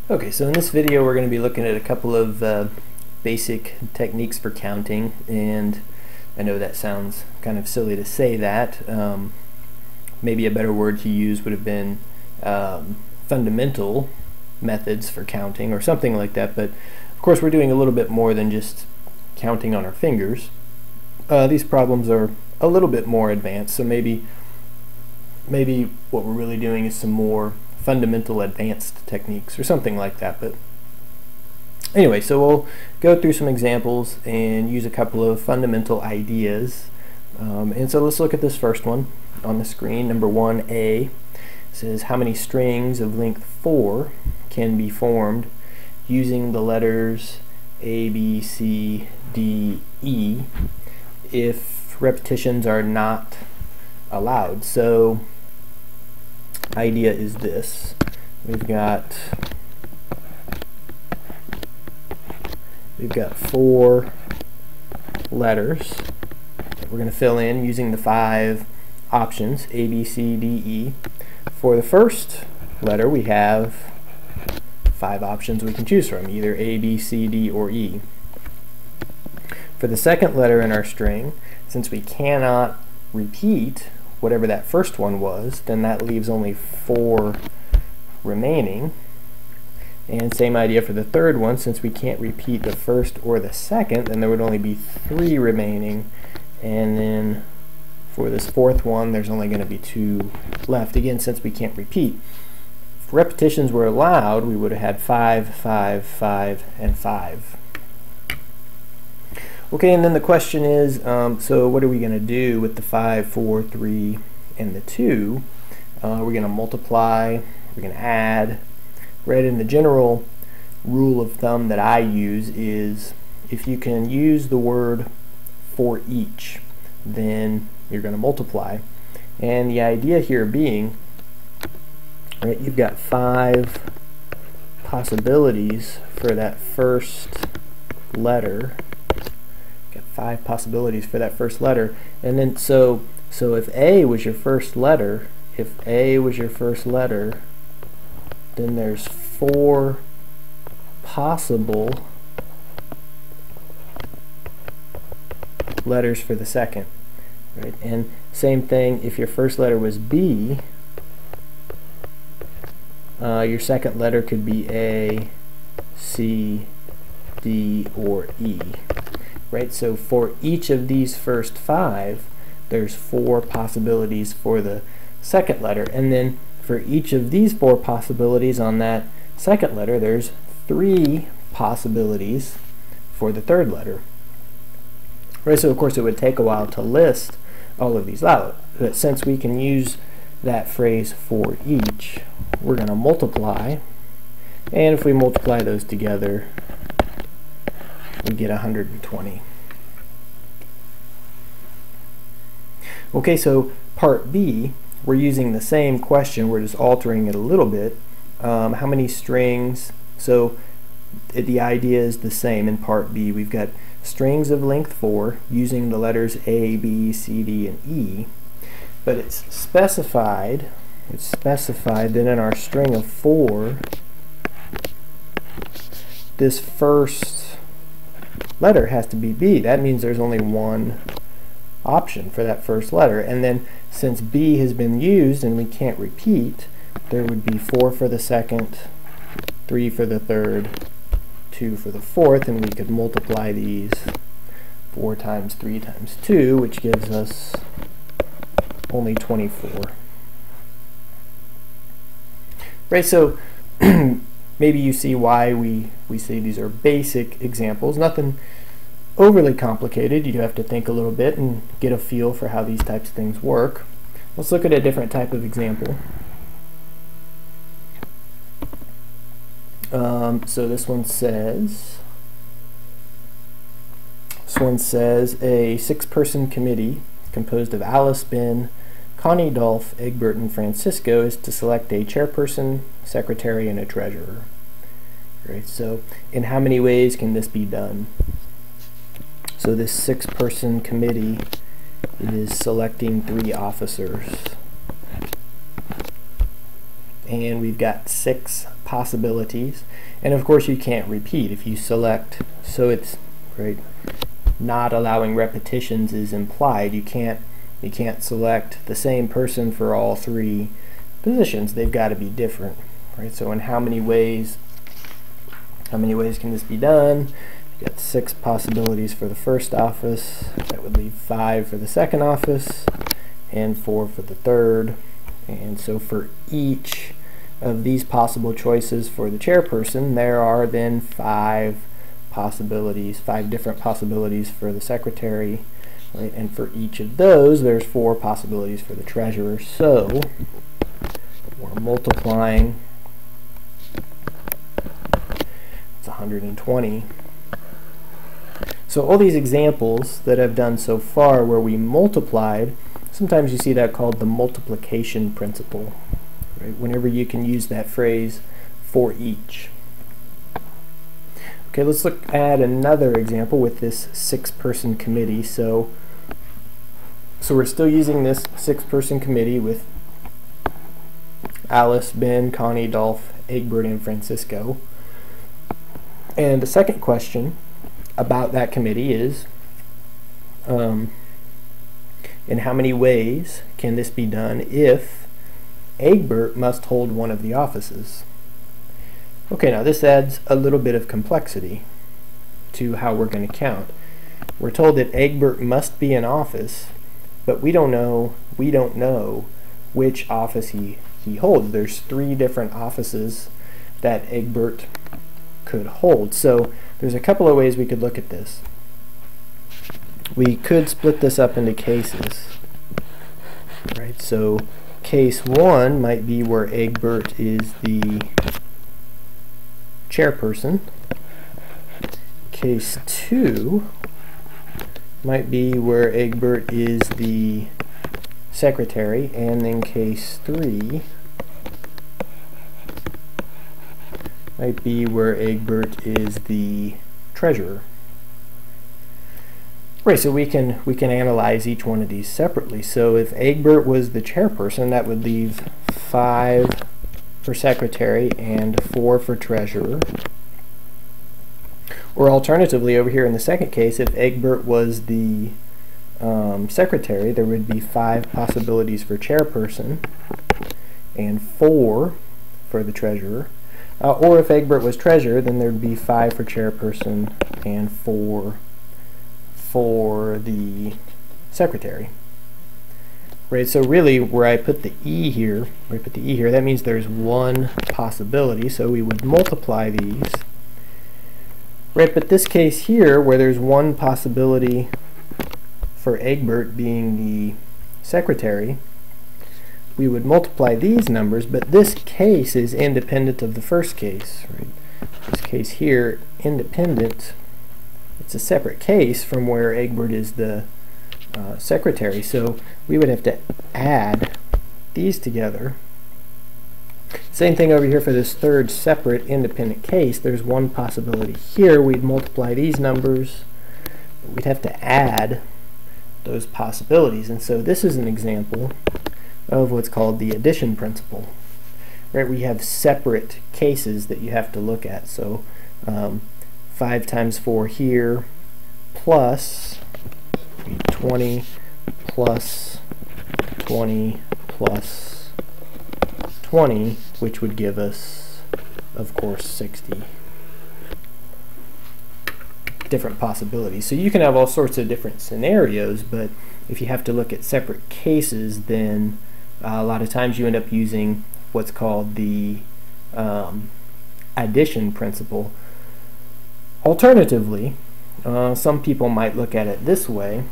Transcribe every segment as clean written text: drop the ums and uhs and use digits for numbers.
Okay, so in this video we're going to be looking at a couple of basic techniques for counting, and I know that sounds kind of silly to say that. Maybe a better word to use would have been fundamental methods for counting or something like that, but of course we're doing a little bit more than just counting on our fingers. These problems are a little bit more advanced, so maybe what we're really doing is some more fundamental advanced techniques or something like that. But anyway, so we'll go through some examples and use a couple of fundamental ideas. And so let's look at this first one on the screen. Number 1A says how many strings of length 4 can be formed using the letters A, B, C, D, E if repetitions are not allowed. So idea is this: we've got 4 letters that we're going to fill in using the 5 options A, B, C, D, E. For the first letter we have 5 options we can choose from, either A, B, C, D, or E. For the second letter in our string, since we cannot repeat whatever that first one was, then that leaves only 4 remaining. And same idea for the third one, since we can't repeat the first or the second, then there would only be 3 remaining. And then for this fourth one, there's only going to be 2 left, again since we can't repeat. If repetitions were allowed, we would have had 5, 5, 5, and 5. Okay, and then the question is, so what are we going to do with the 5, 4, 3, and the 2? We're going to multiply, we're going to add. Right, and the general rule of thumb that I use is if you can use the word for each, then you're going to multiply. And the idea here being, right, you've got 5 possibilities for that first letter. 5 possibilities for that first letter, and then so if A was your first letter, then there's 4 possible letters for the second, right? And same thing if your first letter was B, your second letter could be A, C, D, or E. Right, so for each of these first 5, there's 4 possibilities for the second letter, and then for each of these 4 possibilities on that second letter, there's 3 possibilities for the third letter. Right, so of course it would take a while to list all of these out, but since we can use that phrase for each, we're going to multiply, and if we multiply those together, we get 120. Okay, so part B, we're using the same question, we're just altering it a little bit. How many strings? So the idea is the same in part B. We've got strings of length 4 using the letters A, B, C, D, and E, but it's specified that in our string of 4, this first letter has to be B. That means there's only 1 option for that first letter, and then since B has been used and we can't repeat, there would be 4 for the second, 3 for the third, 2 for the fourth, and we could multiply these 4 times 3 times 2, which gives us only 24. Right, so maybe you see why we say these are basic examples, nothing overly complicated. You do have to think a little bit and get a feel for how these types of things work. Let's look at a different type of example. So this one says a 6-person committee composed of Alice, Ben, Connie, Dolph, Egbert, and Francisco is to select a chairperson, secretary, and a treasurer. Right, so in how many ways can this be done? So this 6-person committee is selecting 3 officers. and we've got 6 possibilities. And of course you can't repeat if you select, so it's right, not allowing repetitions is implied. You can't select the same person for all 3 positions. They've got to be different, right? So in how many ways can this be done? You've got 6 possibilities for the first office. That would leave 5 for the second office and 4 for the third. And so for each of these possible choices for the chairperson, there are then 5 different possibilities for the secretary, right? And for each of those, there's 4 possibilities for the treasurer. So we're multiplying. It's 120. So all these examples that I've done so far where we multiplied, sometimes you see that called the multiplication principle, right? Whenever you can use that phrase for each. Okay, let's look at another example with this 6-person committee. So we're still using this 6-person committee with Alice, Ben, Connie, Dolph, Egbert, and Francisco. And the second question about that committee is, in how many ways can this be done if Egbert must hold one of the offices? Okay, now this adds a little bit of complexity to how we're going to count. We're told that Egbert must be in office, but we don't know which office he holds. There's 3 different offices that Egbert could hold. So there's a couple of ways we could look at this. We could split this up into cases, right? So case 1 might be where Egbert is the chairperson. Case 2 might be where Egbert is the secretary, and then case 3 might be where Egbert is the treasurer. Right, so we can analyze each one of these separately. So if Egbert was the chairperson, that would leave 5 for secretary and 4 for treasurer. Or alternatively, over here in the second case, if Egbert was the secretary, there would be 5 possibilities for chairperson and 4 for the treasurer. Or if Egbert was treasurer, then there would be 5 for chairperson and 4 for the secretary. Right, so really where I put the E here, that means there's 1 possibility, so we would multiply these. Right, but this case here, where there's 1 possibility for Egbert being the secretary, we would multiply these numbers, but this case is independent of the first case. Right? This case here, independent, it's a separate case from where Egbert is the secretary, so we would have to add these together. Same thing over here for this third separate independent case. There's 1 possibility here. We'd multiply these numbers, but we'd have to add those possibilities, and so this is an example of what's called the addition principle. Right, we have separate cases that you have to look at. So 5 times 4 here, plus 20 plus 20 plus 20, which would give us, of course, 60 different possibilities. So you can have all sorts of different scenarios, but if you have to look at separate cases, then a lot of times you end up using what's called the addition principle. Alternatively, some people might look at it this way.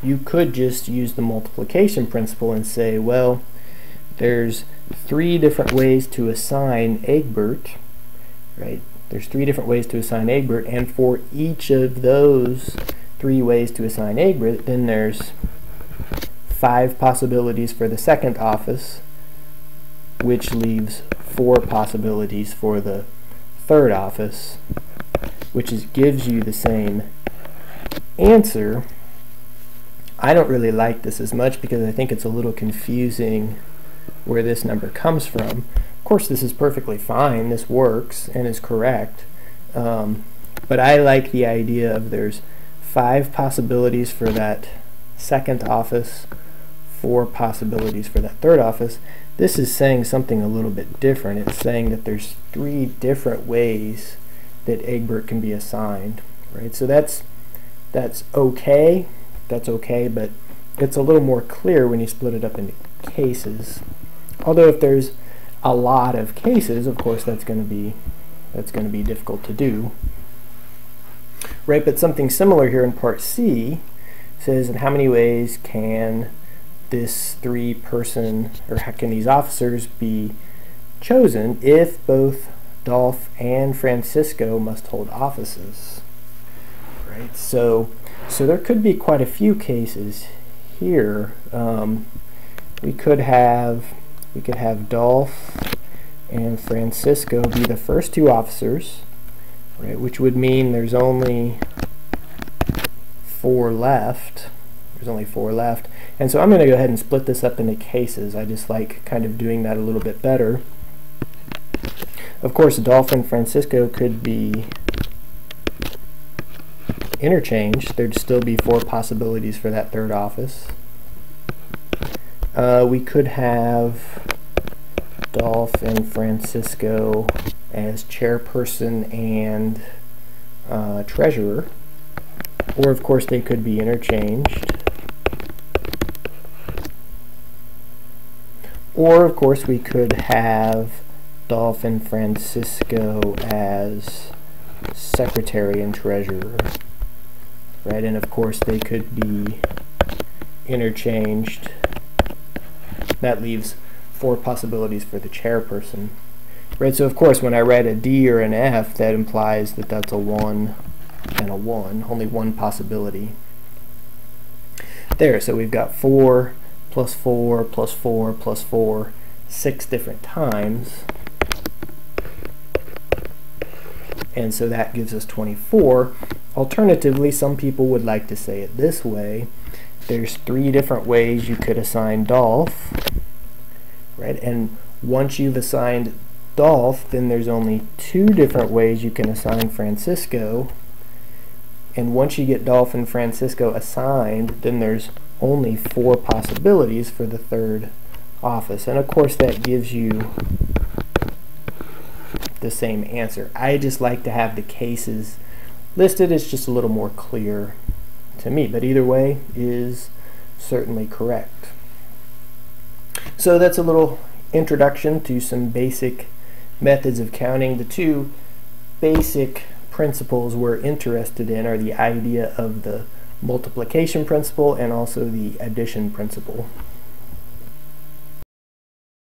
You could just use the multiplication principle and say, well, there's 3 different ways to assign Egbert, right? There's 3 different ways to assign Egbert, and for each of those 3 ways to assign Egbert, then there's 5 possibilities for the second office, which leaves 4 possibilities for the third office, which gives you the same answer. I don't really like this as much because I think it's a little confusing where this number comes from, course, this is perfectly fine. This works and is correct. But I like the idea of there's 5 possibilities for that second office, 4 possibilities for that third office. This is saying something a little bit different. It's saying that there's 3 different ways that Egbert can be assigned, right? So that's okay. That's okay, but it's a little more clear when you split it up into cases. Although if there's a lot of cases, of course that's going to be difficult to do. Right, but something similar here in part C says, in how many ways can this 3-person, or how can these officers be chosen if both Dolph and Francisco must hold offices? Right, so there could be quite a few cases here. We could have Dolph and Francisco be the first 2 officers, right, which would mean there's only 4 left. There's only 4 left. And so I'm going to go ahead and split this up into cases. I just like kind of doing that a little bit better. Of course, Dolph and Francisco could be interchanged. There'd still be 4 possibilities for that third office. We could have Dolph and Francisco as chairperson and treasurer, or of course they could be interchanged, or of course we could have Dolph and Francisco as secretary and treasurer, right? And of course they could be interchanged. That leaves 4 possibilities for the chairperson. Right, so of course when I write a D or an F, that implies that that's a 1 and a 1, only 1 possibility. There, so we've got 4 plus 4 plus 4 plus 4, 6 different times. And so that gives us 24. Alternatively, some people would like to say it this way. There's 3 different ways you could assign Dolph, right? And once you've assigned Dolph, then there's only 2 different ways you can assign Francisco. And once you get Dolph and Francisco assigned, then there's only 4 possibilities for the third office. And of course that gives you the same answer. I just like to have the cases listed. It's just a little more clear to me, but either way is certainly correct. So that's a little introduction to some basic methods of counting. The 2 basic principles we're interested in are the idea of the multiplication principle and also the addition principle.